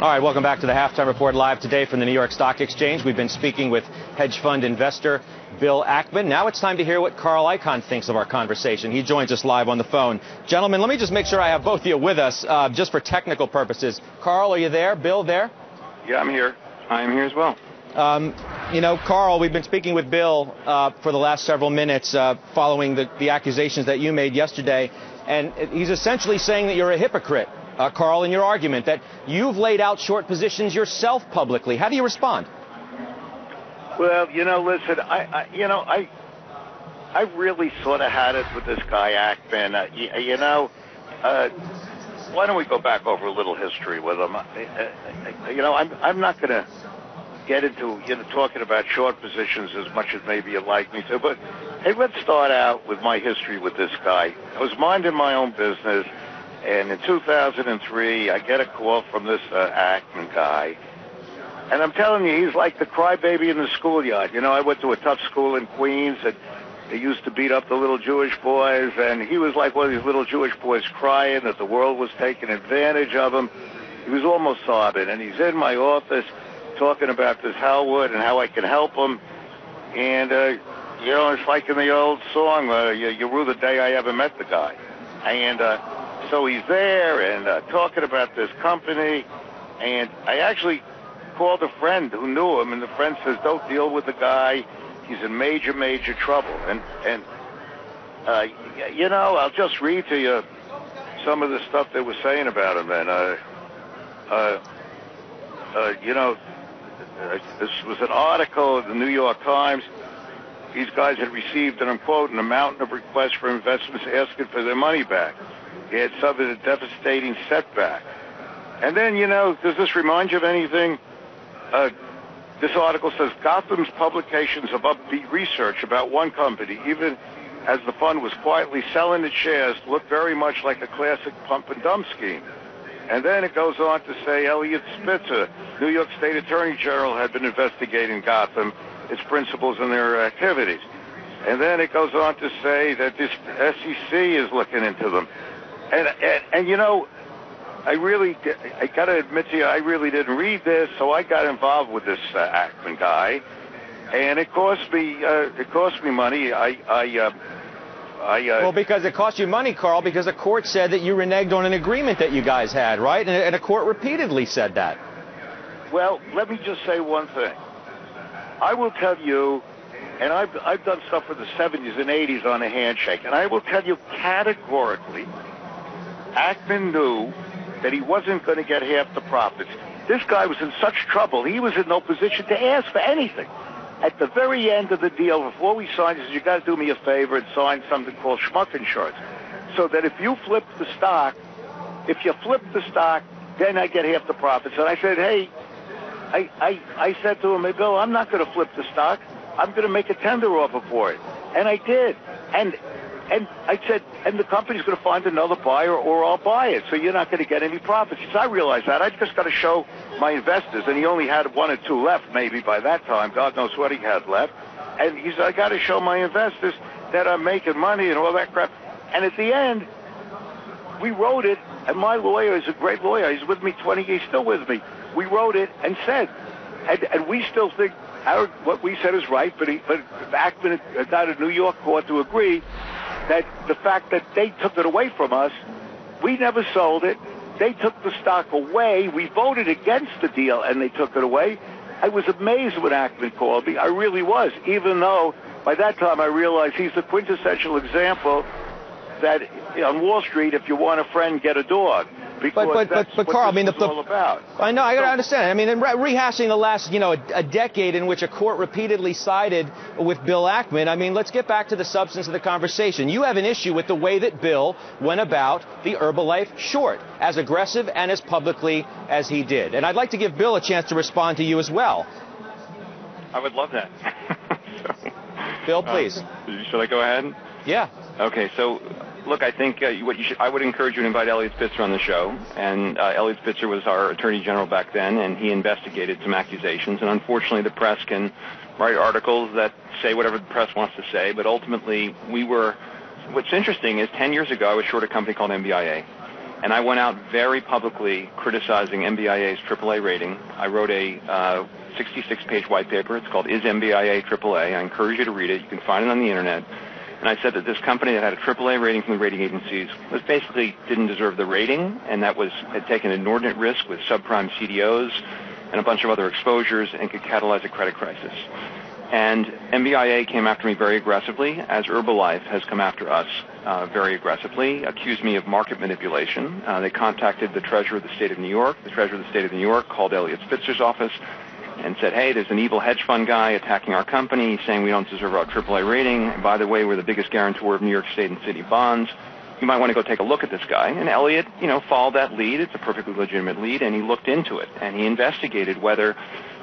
All right, welcome back to the Halftime Report live today from the New York Stock Exchange. We've been speaking with hedge fund investor Bill Ackman. Now it's time to hear what Carl Icahn thinks of our conversation. He joins us live on the phone. Gentlemen, let me just make sure I have both of you with us just for technical purposes. Carl, are you there? Bill, there? Yeah, I'm here. I am here as well. You know, Carl, we've been speaking with Bill for the last several minutes following the accusations that you made yesterday, and he's essentially saying that you're a hypocrite. Carl, in your argument that you've laid out short positions yourself publicly. How do you respond? Well, you know, listen, I really sort of had it with this guy Ackman. Why don't we go back over a little history with him? I'm not going to get into talking about short positions as much as maybe you'd like me to, but hey, let's start out with my history with this guy. I was minding my own business. And in 2003, I get a call from this Ackman guy. And I'm telling you, he's like the crybaby in the schoolyard. You know, I went to a tough school in Queens, and they used to beat up the little Jewish boys. And he was like one of these little Jewish boys crying that the world was taking advantage of him. He was almost sobbing. And he's in my office talking about this Hellwood and how I can help him. And, it's like in the old song, you rue the day I ever met the guy. And so he's there and talking about this company, and I actually called a friend who knew him, and the friend says, don't deal with the guy. He's in major, major trouble. And I'll just read to you some of the stuff they were saying about him. And, this was an article in the New York Times. These guys had received, and I'm quoting, a mountain of requests for investments asking for their money back. He had suffered a devastating setback. And then, does this remind you of anything? This article says, Gotham's publications of upbeat research about one company, even as the fund was quietly selling its shares, looked very much like a classic pump-and-dump scheme. And then it goes on to say Elliot Spitzer, New York State Attorney General, had been investigating Gotham, its principals, and their activities. And then it goes on to say that this SEC is looking into them. And I got to admit to you, I really didn't read this, so I got involved with this Ackman guy, and it cost me money. Well, because it cost you money, Carl, because a court said that you reneged on an agreement that you guys had, right? And a court repeatedly said that. Well, let me just say one thing. I will tell you, and I've done stuff for the 70s and 80s on a handshake, and I will tell you categorically, Ackman knew that he wasn't going to get half the profits. This guy was in such trouble, he was in no position to ask for anything. At the very end of the deal, before we signed, he said, you got to do me a favor and sign something called schmuck insurance. So that if you flip the stock, then I get half the profits. And I said, hey, I said to him, hey, Bill, I'm not going to flip the stock. I'm going to make a tender offer for it. And I did. And I said, and the company's going to find another buyer or I'll buy it, so you're not going to get any profits. He said, I realize that. I just got to show my investors, and he only had one or two left maybe by that time. God knows what he had left. And he said, I got to show my investors that I'm making money and all that crap. And at the end, we wrote it, and my lawyer is a great lawyer. He's with me 20 years, still with me. We wrote it and said, and we still think what we said is right, but Ackman got a New York court to agree that the fact that they took it away from us, we never sold it. They took the stock away. We voted against the deal, and they took it away. I was amazed when Ackman called me. I really was, even though by that time I realized he's the quintessential example that on Wall Street, if you want a friend, get a dog. But Carl, I mean, all about. I know, I got to understand. I mean, in rehashing the last, a decade in which a court repeatedly sided with Bill Ackman, I mean, let's get back to the substance of the conversation. You have an issue with the way that Bill went about the Herbalife short, as aggressive and as publicly as he did. And I'd like to give Bill a chance to respond to you as well. I would love that. Bill, please. Should I go ahead? Yeah. Okay, so look, I think I would encourage you to invite Elliot Spitzer on the show. And Elliot Spitzer was our Attorney General back then, and he investigated some accusations. And unfortunately, the press can write articles that say whatever the press wants to say. But ultimately, what's interesting is 10 years ago, I was short a company called MBIA. And I went out very publicly criticizing MBIA's AAA rating. I wrote a 66-page white paper. It's called Is MBIA AAA? I encourage you to read it. You can find it on the Internet. And I said that this company that had a AAA rating from the rating agencies was basically didn't deserve the rating, and that had taken inordinate risk with subprime CDOs and a bunch of other exposures and could catalyze a credit crisis. And MBIA came after me very aggressively, as Herbalife has come after us very aggressively, accused me of market manipulation. They contacted the Treasurer of the State of New York. The Treasurer of the State of New York called Eliot Spitzer's office and said, hey, there's an evil hedge fund guy attacking our company, saying we don't deserve our AAA rating. And by the way, we're the biggest guarantor of New York State and city bonds. You might want to go take a look at this guy. And Eliot, followed that lead. It's a perfectly legitimate lead, and he looked into it, and he investigated whether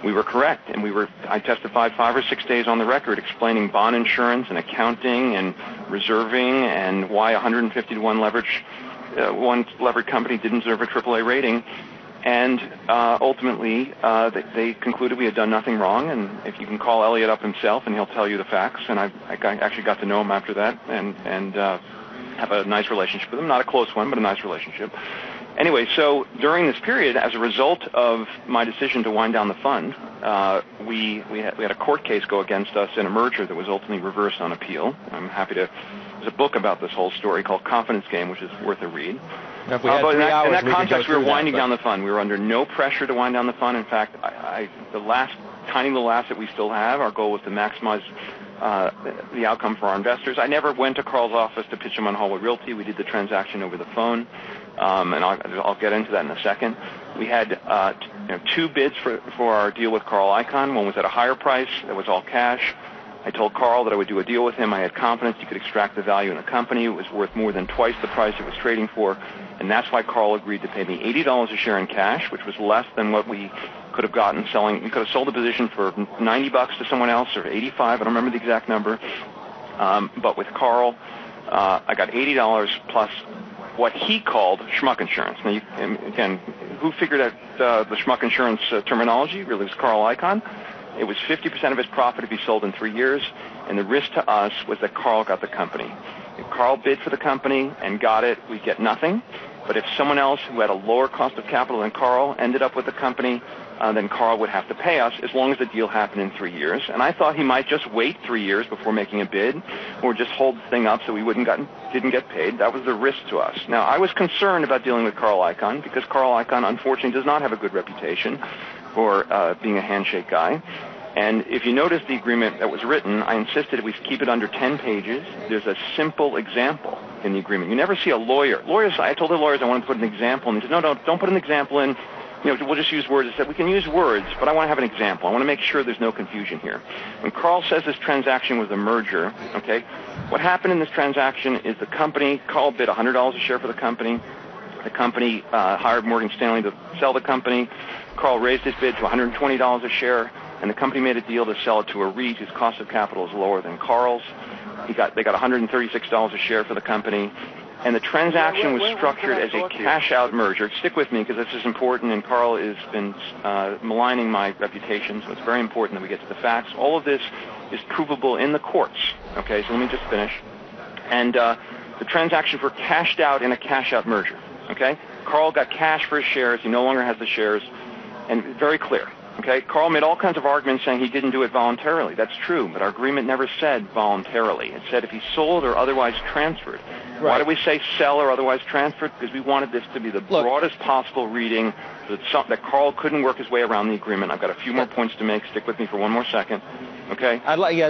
we were correct. And I testified 5 or 6 days on the record explaining bond insurance and accounting and reserving and why 150 to 1 one leveraged company didn't deserve a AAA rating. And ultimately, they concluded we had done nothing wrong. And if you can call Eliot up himself, and he'll tell you the facts. And I actually got to know him after that, and have a nice relationship with him. Not a close one, but a nice relationship. Anyway, so during this period, as a result of my decision to wind down the fund, we had a court case go against us in a merger that was ultimately reversed on appeal. I'm happy to. There's a book about this whole story called Confidence Game, which is worth a read. Now, if we had 3 hours, in that context, we were winding down the fund. We were under no pressure to wind down the fund. In fact, the last tiny little asset we still have, our goal was to maximize the outcome for our investors. I never went to Carl's office to pitch him on Hallway Realty. We did the transaction over the phone, and I'll get into that in a second. We had 2 bids for our deal with Carl Icahn. One was at a higher price. That was all cash. I told Carl that I would do a deal with him. I had confidence he could extract the value in the company. It was worth more than twice the price it was trading for, and that's why Carl agreed to pay me $80 a share in cash, which was less than what we could have gotten selling. We could have sold the position for $90 to someone else, or $85. I don't remember the exact number. But with Carl, I got $80 plus what he called schmuck insurance. Now, again, who figured out the schmuck insurance terminology? Really, it was Carl Icahn. It was 50% of his profit if he sold in 3 years, and the risk to us was that Carl got the company. If Carl bid for the company and got it, we'd get nothing. But if someone else who had a lower cost of capital than Carl ended up with the company, then Carl would have to pay us as long as the deal happened in 3 years. And I thought he might just wait 3 years before making a bid, or just hold the thing up so we didn't get paid. That was the risk to us. Now, I was concerned about dealing with Carl Icahn because Carl Icahn, unfortunately, does not have a good reputation for being a handshake guy. And if you notice the agreement that was written, I insisted we keep it under 10 pages. There's a simple example in the agreement. You never see a lawyer. I told the lawyers I wanted to put an example, and they said, no, don't put an example in. We'll just use words. I said, we can use words, but I want to have an example. I want to make sure there's no confusion here. When Carl says this transaction was a merger, okay, what happened in this transaction is the company, Carl bid $100 a share for the company. The company hired Morgan Stanley to sell the company. Carl raised his bid to $120 a share, and the company made a deal to sell it to a REIT whose cost of capital is lower than Carl's. They got $136 a share for the company. And the transaction was structured as a cash-out merger. Stick with me because this is important, and Carl has been maligning my reputation, so it's very important that we get to the facts. All of this is provable in the courts. Okay, so let me just finish. And the transaction for cashed out in a cash-out merger. Okay, Carl got cash for his shares. He no longer has the shares, and very clear. Okay, Carl made all kinds of arguments saying he didn't do it voluntarily. That's true, but our agreement never said voluntarily. It said if he sold or otherwise transferred. Right. Why do we say sell or otherwise transferred? Because we wanted this to be the broadest possible reading that Carl couldn't work his way around the agreement. I've got a few more points to make. Stick with me for one more second. Okay?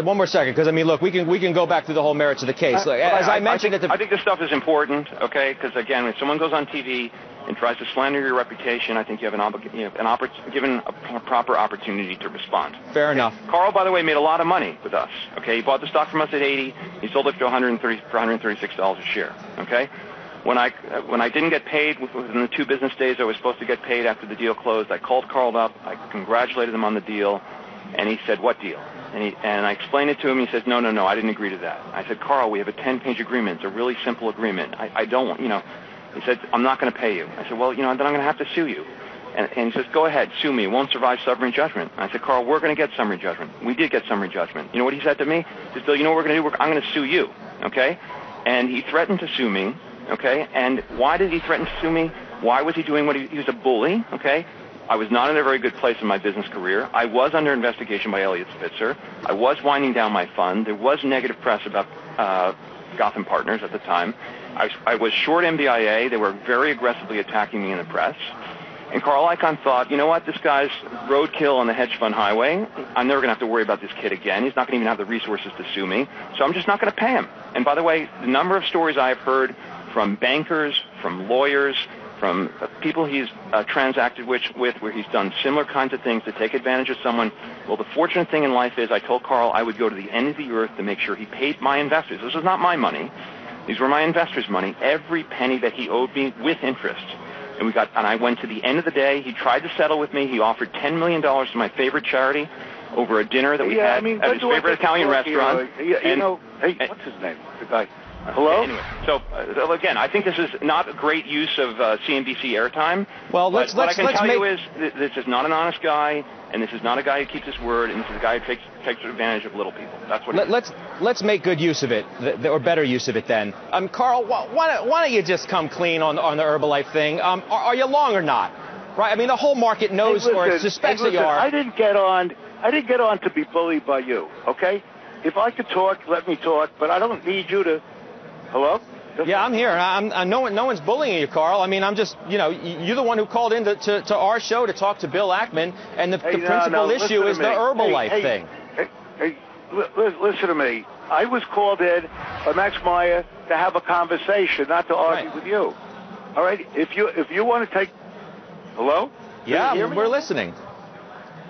One more second, because, look, we can go back through the whole merits of the case. I think this stuff is important, okay? Because, again, if someone goes on TV and tries to slander your reputation, I think you have given a proper opportunity to respond. Fair enough. Carl, by the way, made a lot of money with us. Okay, he bought the stock from us at $80. He sold it for $136 a share. Okay, when I didn't get paid within the 2 business days I was supposed to get paid after the deal closed, I called Carl up. I congratulated him on the deal, and he said, "What deal?" And I explained it to him. He says, "No, I didn't agree to that." I said, "Carl, we have a 10-page agreement. It's a really simple agreement. I don't want, He said, "I'm not going to pay you." I said, "Well, then I'm going to have to sue you." And he says, "Go ahead, sue me. It won't survive summary judgment." I said, "Carl, we're going to get summary judgment." We did get summary judgment. You know what he said to me? He said, "Bill, you know what we're going to do? I'm going to sue you." Okay? And he threatened to sue me okay? And why did he threaten to sue me? Why was he doing what he was a bully, okay? I was not in a very good place in my business career. I was under investigation by Elliot Spitzer. I was winding down my fund. There was negative press about Gotham Partners at the time. I was short MBIA. They were very aggressively attacking me in the press. And Carl Icahn thought, you know what, this guy's roadkill on the hedge fund highway. I'm never going to have to worry about this kid again. He's not going to even have the resources to sue me. So I'm just not going to pay him. And by the way, the number of stories I've heard from bankers, from lawyers, from people he's transacted with where he's done similar kinds of things to take advantage of someone. Well, the fortunate thing in life is I told Carl I would go to the end of the earth to make sure he paid my investors. This was not my money. These were my investors' money, every penny that he owed me with interest. And I went to the end of the day. He tried to settle with me. He offered $10 million to my favorite charity over a dinner that we had at his favorite Italian restaurant. Hey, what's his name? The guy. Hello? Anyway, so again, I think this is not a great use of CNBC airtime. Well, what I can tell you is this is not an honest guy, and this is not a guy who keeps his word, and this is a guy who takes advantage of little people. That's what. Let's make good use of it, or better use of it then. Carl, why don't you just come clean on the Herbalife thing? Are you long or not? Right? I mean, the whole market knows or suspects that you are. I didn't get on to be bullied by you. Okay? If I could talk, let me talk, but I don't need you to. Hello? Yeah, I'm here. No one's bullying you, Carl. I mean, I'm just, you're the one who called in to our show to talk to Bill Ackman, and the principal issue is the Herbalife thing. Listen to me. I was called in by Max Meyer to have a conversation, not to argue with you. All right? If you want to take... Hello? Yeah, we're listening.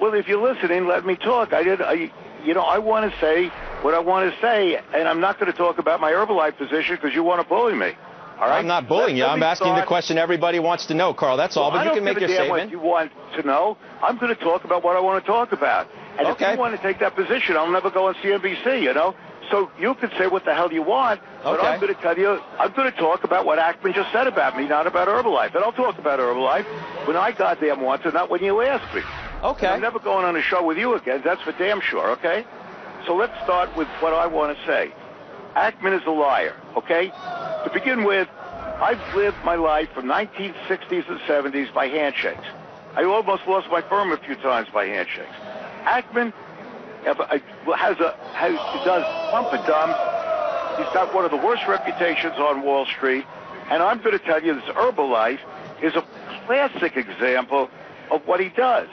Well, if you're listening, let me talk. I want to say what I want to say, and I'm not going to talk about my Herbalife position because you want to bully me. All right? I'm not bullying you. I'm asking the question everybody wants to know, Carl. That's all. But you can make your statement. What you want to know. I'm going to talk about what I want to talk about. And if you want to take that position, I'll never go on CNBC, So you can say what the hell you want, but I'm going to tell you, I'm going to talk about what Ackman just said about me, not about Herbalife. And I'll talk about Herbalife when I goddamn want to, not when you ask me. Okay. And I'm never going on a show with you again. That's for damn sure, okay? So let's start with what I want to say. Ackman is a liar, okay? To begin with, I've lived my life from 1960s and 70s by handshakes. I almost lost my firm a few times by handshakes. Ackman does pump and dumps. He's got one of the worst reputations on Wall Street. And I'm going to tell you this Herbalife is a classic example of what he does.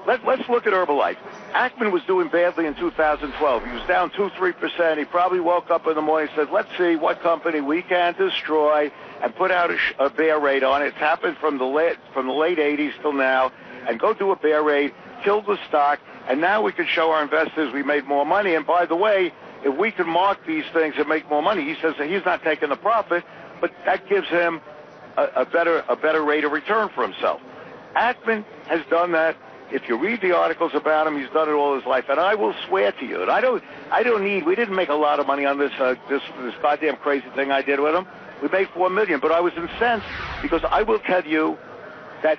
Let's look at Herbalife. Ackman was doing badly in 2012. He was down 2-3%. He probably woke up in the morning and said, let's see what company we can destroy and put out a bear raid on it. It's happened from the late 80s till now. And go do a bear raid, kill the stock, and now we can show our investors we made more money. And by the way, if we can mark these things and make more money, he says that he's not taking the profit, but that gives him a better rate of return for himself. Ackman has done that. If you read the articles about him, he's done it all his life. And I will swear to you, and we didn't make a lot of money on this goddamn crazy thing I did with him. We made $4 million, but I was incensed because I will tell you that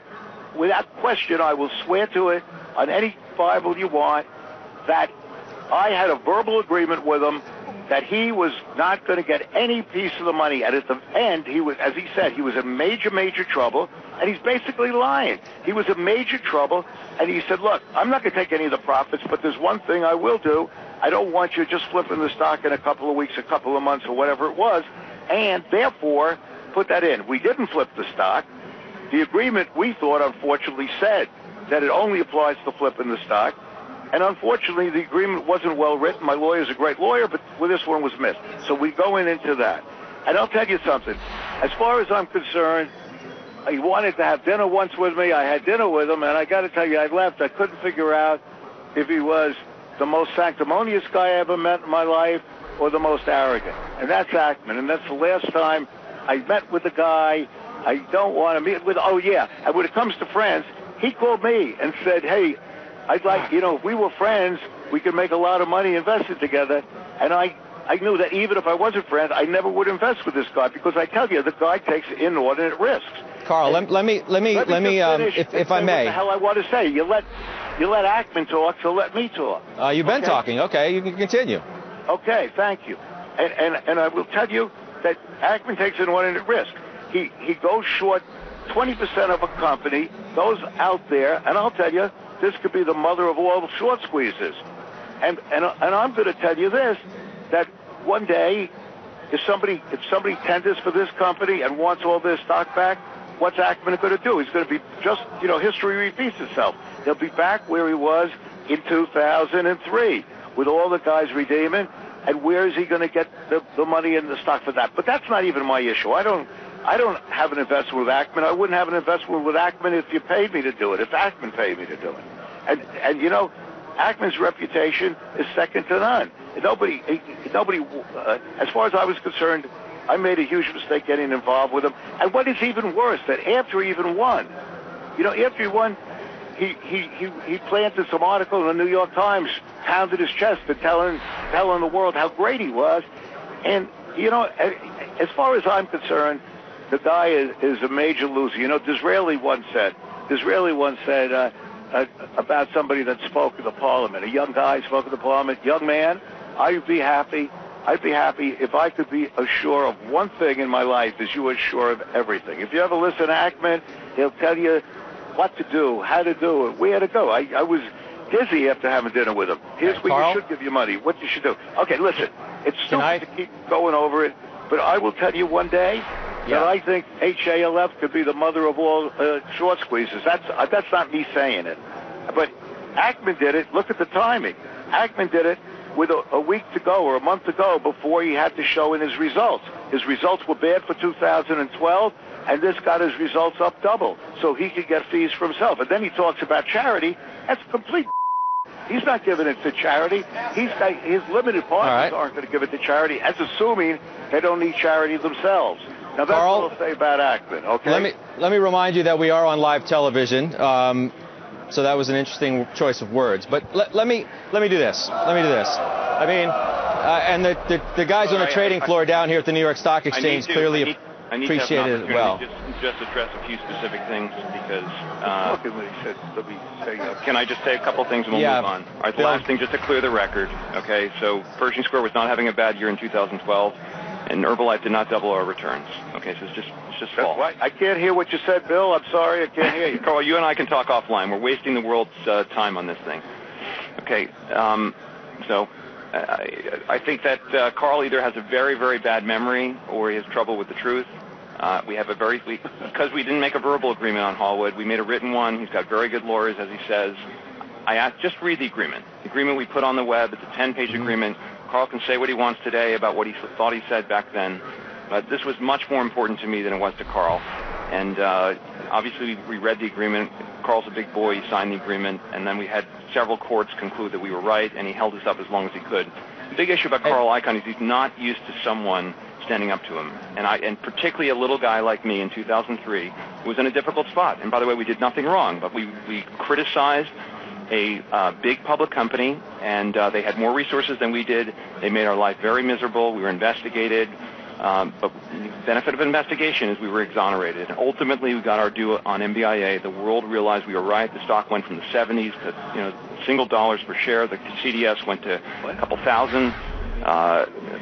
without question, I will swear to it on any Bible you want that I had a verbal agreement with him that he was not going to get any piece of the money. And at the end, he was, as he said, he was in major, major trouble. And he's basically lying. He was in major trouble. And he said, look, I'm not going to take any of the profits, but there's one thing I will do. I don't want you just flipping the stock in a couple of weeks, a couple of months, or whatever it was. And therefore, put that in. We didn't flip the stock. The agreement, we thought, unfortunately, said that it only applies to flipping the stock. And unfortunately, the agreement wasn't well written. My lawyer's a great lawyer, but this one was missed. So we go into that. And I'll tell you something. As far as I'm concerned, he wanted to have dinner once with me. I had dinner with him, and I got to tell you, I left. I couldn't figure out if he was the most sanctimonious guy I ever met in my life or the most arrogant. And that's Ackman. And that's the last time I met with the guy. I don't want to meet with... Oh, yeah. And when it comes to friends, he called me and said, hey, I'd like, if we were friends, we could make a lot of money investing together. And I knew that even if I wasn't friends, I never would invest with this guy because I tell you, the guy takes inordinate risks. Carl, let me, if I may. What the hell I want to say? You let Ackman talk, so let me talk. You've been talking. Okay, you can continue. Okay, thank you. And I will tell you, that Ackman takes an inordinate risk. He goes short 20% of a company, goes out there, and I'll tell you, this could be the mother of all short squeezes. And I'm going to tell you this, that one day, if somebody tenders for this company and wants all their stock back, what's Ackman going to do? He's going to be just, history repeats itself. He'll be back where he was in 2003 with all the guys redeeming, and where is he going to get the money in the stock for that? But that's not even my issue. I don't have an investment with Ackman. I wouldn't have an investment with Ackman if you paid me to do it, if Ackman paid me to do it. And Ackman's reputation is second to none. Nobody, as far as I was concerned, I made a huge mistake getting involved with him. And what is even worse, that after he even won, after he won, he planted some article in the New York Times, pounded his chest and telling the world how great he was. And, as far as I'm concerned, the guy is a major loser. Disraeli once said about somebody that spoke in the parliament, a young guy spoke in the parliament, young man, I'd be happy if I could be assured of one thing in my life, as you are sure of everything. If you ever listen to Ackman, he'll tell you what to do, how to do it, where to go. I was dizzy after having dinner with him. Here's where Carl? You should give your money, what you should do. Okay, listen, it's stupid to keep going over it, but I will tell you one day that I think HALF could be the mother of all short squeezes. That's not me saying it. But Ackman did it. Look at the timing. Ackman did it with a week to go or a month to go before he had to show in his results. His results were bad for 2012, and this got his results up double, so he could get fees for himself. And then he talks about charity. That's complete. He's not giving it to charity. His limited partners aren't going to give it to charity, as assuming they don't need charity themselves. Now, that's Carl, what I'll say about Ackman, okay? Let me remind you that we are on live television, so that was an interesting choice of words. But let me do this. I mean, and the guys on the trading floor down here at the New York Stock Exchange clearly appreciated it well. Just address a few specific things because. Can I just say a couple things and we'll move on? All right, the last thing, just to clear the record. Okay, so Pershing Square was not having a bad year in 2012. And Herbalife did not double our returns. Okay, so it's just false. I can't hear what you said, Bill. I'm sorry, I can't hear you. Carl, you and I can talk offline. We're wasting the world's time on this thing. Okay, so I think that Carl either has a very, very bad memory or he has trouble with the truth. Because we didn't make a verbal agreement on Hallwood, we made a written one. He's got very good lawyers, as he says. I asked, just read the agreement. The agreement we put on the web, it's a 10-page agreement. Carl can say what he wants today about what he thought he said back then, but this was much more important to me than it was to Carl. And obviously we read the agreement. Carl's a big boy. He signed the agreement, and then we had several courts conclude that we were right, and he held us up as long as he could. The big issue about Carl Icahn is he's not used to someone standing up to him, and particularly a little guy like me in 2003 who was in a difficult spot. And by the way, we did nothing wrong, but we criticized a big public company, and they had more resources than we did. They made our life very miserable. We were investigated. But the benefit of investigation is we were exonerated. And ultimately, we got our due on MBIA. The world realized we were right. The stock went from the 70s to single dollars per share. The CDS went to a couple thousand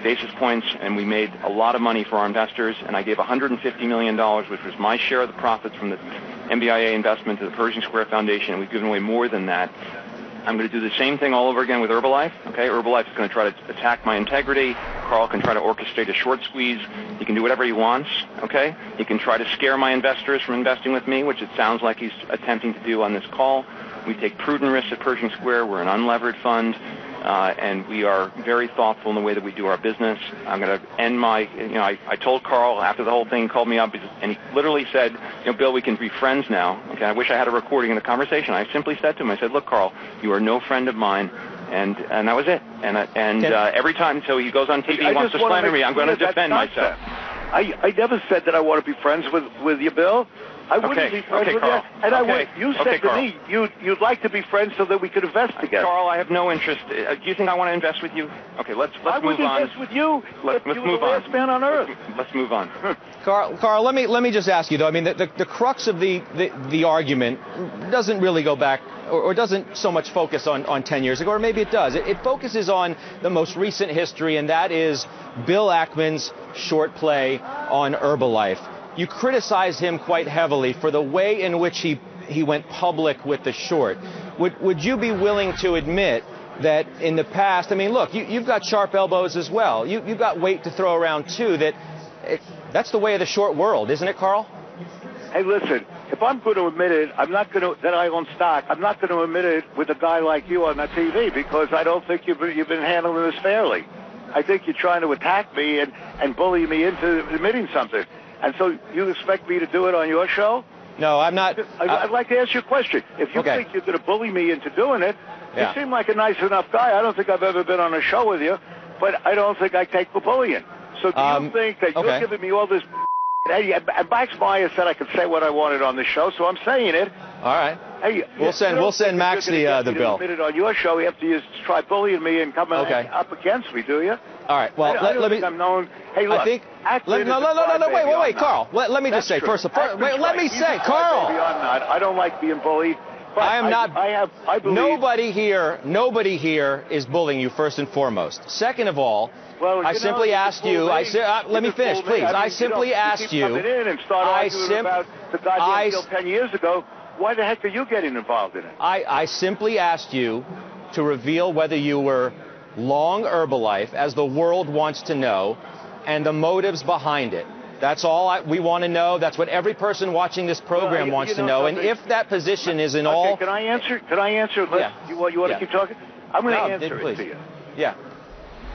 basis points, and we made a lot of money for our investors. And I gave $150 million, which was my share of the profits from the MBIA investment, to the Pershing Square Foundation, and we've given away more than that. I'm going to do the same thing all over again with Herbalife. Okay, Herbalife is going to try to attack my integrity. Carl can try to orchestrate a short squeeze. He can do whatever he wants. Okay, he can try to scare my investors from investing with me, which it sounds like he's attempting to do on this call. We take prudent risks at Pershing Square. We're an unlevered fund. And we are very thoughtful in the way that we do our business. I'm going to end my, I told Carl after the whole thing, called me up, and he literally said, Bill, we can be friends now. Okay, I wish I had a recording of the conversation. I simply said to him, I said, look, Carl, you are no friend of mine. And that was it. And every time, so he goes on TV, he wants to slander me, I'm going to defend myself. I never said that I want to be friends with you, Bill. I wouldn't be friends with Carl. you. And I would. You said to Carl. me you'd like to be friends so that we could invest together. Carl, I have no interest. Do you think I want to invest with you? Okay, let's move on. I would invest with you. Let's if you move were the on. last man on earth. Let's move on. Carl, let me just ask you though. I mean, the crux of the argument doesn't really go back, or doesn't so much focus on 10 years ago, or maybe it does. It focuses on the most recent history, and that is Bill Ackman's short play on Herbalife. You criticize him quite heavily for the way in which he went public with the short. Would you be willing to admit that in the past, I mean, look, you've got sharp elbows as well. You've got weight to throw around too. That's the way of the short world, isn't it, Carl? Hey, listen, if I'm going to admit it, that I own stock, I'm not going to admit it with a guy like you on the TV, because I don't think you've been handling this fairly. I think you're trying to attack me and bully me into admitting something. And so you expect me to do it on your show? No, I'm not. I'd like to ask you a question. If you think you're going to bully me into doing it, you seem like a nice enough guy. I don't think I've ever been on a show with you, but I don't think I take the bullying. So do you think that you're giving me all this? Hey, and Max Meyer said I could say what I wanted on the show, so I'm saying it. All right. Hey, we'll send Max the bill. Admit it on your show after you try bullying me and coming up against me, do you? All right. Well, let me. I'm known. Hey, look. No. Wait, Carl. Let me just say first. Let me say, Carl. I don't like being bullied. I am not. I believe nobody here is bullying you. First and foremost. Second of all, I simply asked you. Let me finish, please. I simply asked you. About the goddamn deal 10 years ago. Why the heck are you getting involved in it? I simply asked you to reveal whether you were long Herbalife, as the world wants to know, and the motives behind it. That's all we want to know. That's what every person watching this program wants to know. And if that position is in all... Can I answer? Yeah. You want to keep talking? I'm going to answer it to you. Yeah.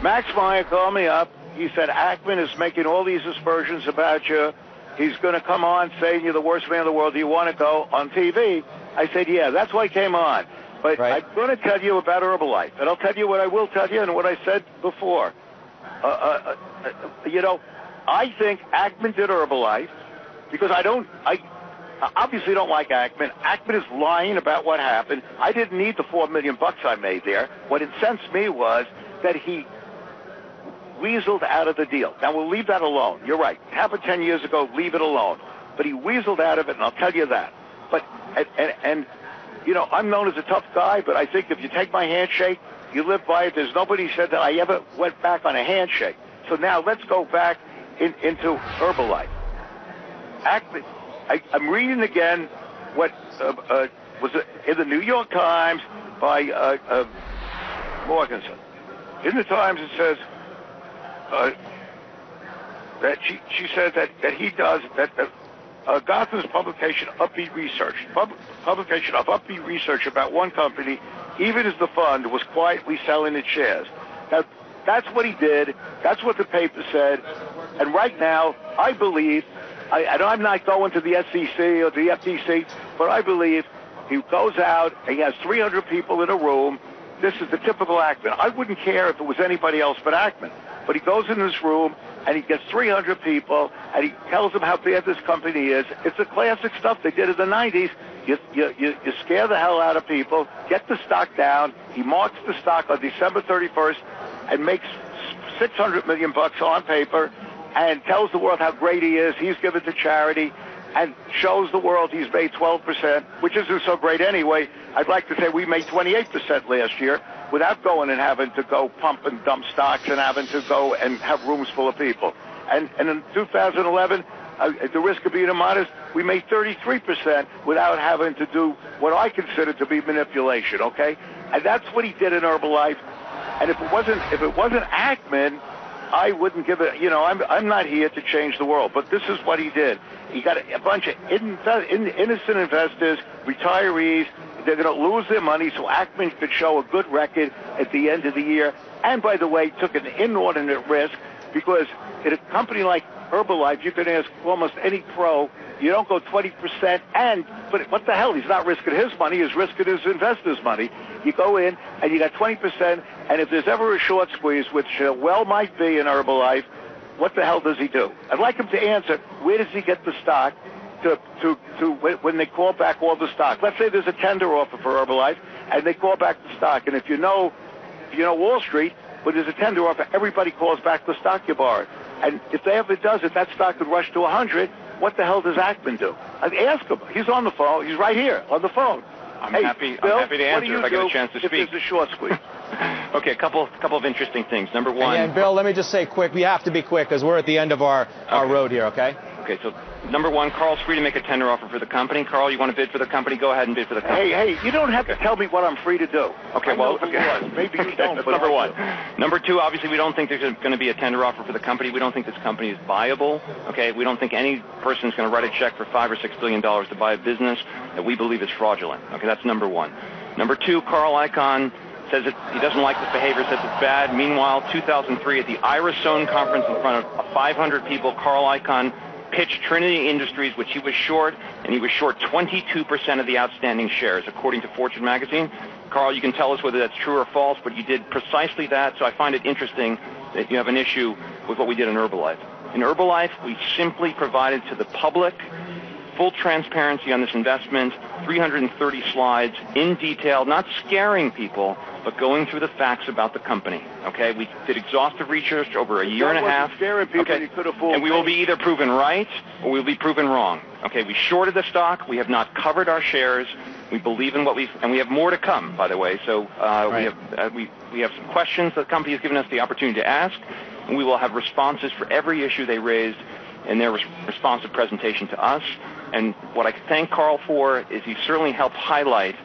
Max Meyer called me up. He said, Ackman is making all these aspersions about you. He's going to come on saying you're the worst man in the world. Do you want to go on TV? I said, yeah, that's why I came on. But I'm going to tell you about Herbalife. And I'll tell you what I will tell you and what I said before. I think Ackman did Herbalife because I obviously don't like Ackman. Ackman is lying about what happened. I didn't need the $4 million I made there. What incensed me was that he weaseled out of the deal. Now, we'll leave that alone. You're right. It happened 10 years ago. Leave it alone. But he weaseled out of it, and I'll tell you that. But, I'm known as a tough guy, but I think if you take my handshake, you live by it. There's nobody said that I ever went back on a handshake. So now let's go back into Herbalife. Ackman, I'm reading again what was in the New York Times by Morganson. In the Times it says that she says that he does that Gotham's publication Upbeat Research about one company, even as the fund was quietly selling its shares. Now that's what he did. That's what the paper said. And right now, I believe, I'm not going to the SEC or the FTC, but I believe he goes out, he has 300 people in a room. This is the typical Ackman. I wouldn't care if it was anybody else but Ackman. But he goes in this room, and he gets 300 people, and he tells them how bad this company is. It's the classic stuff they did in the 90s. You scare the hell out of people, get the stock down. He marks the stock on December 31st and makes $600 million on paper and tells the world how great he is. He's given to charity and shows the world he's made 12%, which isn't so great anyway. I'd like to say we made 28% last year without going and having to go pump and dump stocks and having to go and have rooms full of people. And in 2011, at the risk of being immodest, we made 33% without having to do what I consider to be manipulation, okay? And that's what he did in Herbalife. And if it wasn't Ackman, I wouldn't give it, I'm not here to change the world, but this is what he did. He got a bunch of innocent investors, retirees. They're going to lose their money, so Ackman could show a good record at the end of the year. And, by the way, took an inordinate risk because in a company like Herbalife, you can ask almost any pro, you don't go 20%, but what the hell? He's not risking his money, he's risking his investors' money. You go in, and you got 20%, and if there's ever a short squeeze, which well might be in Herbalife, what the hell does he do? I'd like him to answer, where does he get the stock? when they call back all the stock. Let's say there's a tender offer for Herbalife, and they call back the stock. And if you know Wall Street, when there's a tender offer, everybody calls back the stock you borrowed. And if they ever does it, that stock could rush to 100. What the hell does Ackman do? Ask him. He's on the phone. He's right here on the phone. I'm hey, happy. Bill, I'm happy to answer if I get a chance to speak. If there's a short squeeze. Okay, a couple of interesting things. Number one. And Bill, let me just say quick. We have to be quick because we're at the end of our road here. Okay. Okay, so number one, Carl's free to make a tender offer for the company. Carl, you want to bid for the company? Go ahead and bid for the company. Hey, you don't have to tell me what I'm free to do. Okay, maybe you don't. That's number one. Number two, obviously, we don't think there's going to be a tender offer for the company. We don't think this company is viable. Okay, we don't think any person is going to write a check for $5 or $6 billion to buy a business that we believe is fraudulent. Okay, that's number one. Number two, Carl Icahn says that he doesn't like this behavior, says it's bad. Meanwhile, 2003 at the Irisone conference in front of 500 people, Carl Icahn pitched Trinity Industries, which he was short, and he was short 22% of the outstanding shares, according to Fortune magazine. Carl, you can tell us whether that's true or false, but you did precisely that, so I find it interesting that you have an issue with what we did in Herbalife. In Herbalife, we simply provided to the public full transparency on this investment, 330 slides in detail, not scaring people, but going through the facts about the company. Okay, we did exhaustive research over a year and a half. Okay, and we will be either proven right or we'll be proven wrong. Okay, we shorted the stock. We have not covered our shares. We believe in and we have more to come, by the way. So we have some questions that the company has given us the opportunity to ask, and we will have responses for every issue they raised in their responsive presentation to us. And what I thank Carl for is he certainly helped highlight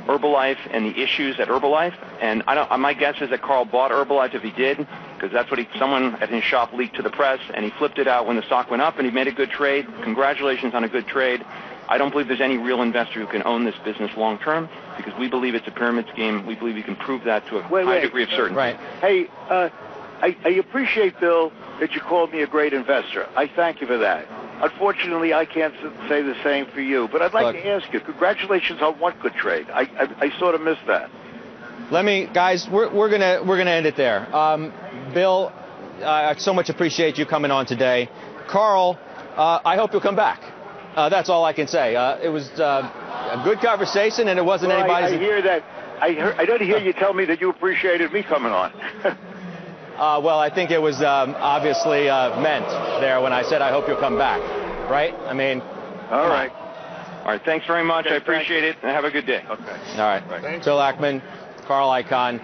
Herbalife and the issues at Herbalife. And my guess is that Carl bought Herbalife if he did, because that's what someone at his shop leaked to the press, and he flipped it out when the stock went up, and he made a good trade. Congratulations on a good trade. I don't believe there's any real investor who can own this business long term, because we believe it's a pyramid scheme. We believe you can prove that to a high degree of certainty. Right. Hey, I appreciate, Bill, that you called me a great investor. I thank you for that. Unfortunately, I can't say the same for you. But I'd like to ask you, congratulations on one good trade. I sort of missed that. Guys, we're gonna end it there. Bill, I so much appreciate you coming on today. Carl, I hope you'll come back. That's all I can say. It was a good conversation, and it wasn't anybody's. I hear that. I didn't hear you tell me that you appreciated me coming on. Well, I think it was obviously meant there when I said I hope you'll come back, right? I mean, all right. All right, thanks very much. I appreciate it, and have a good day. Okay. All right. Bill Ackman, Carl Icahn.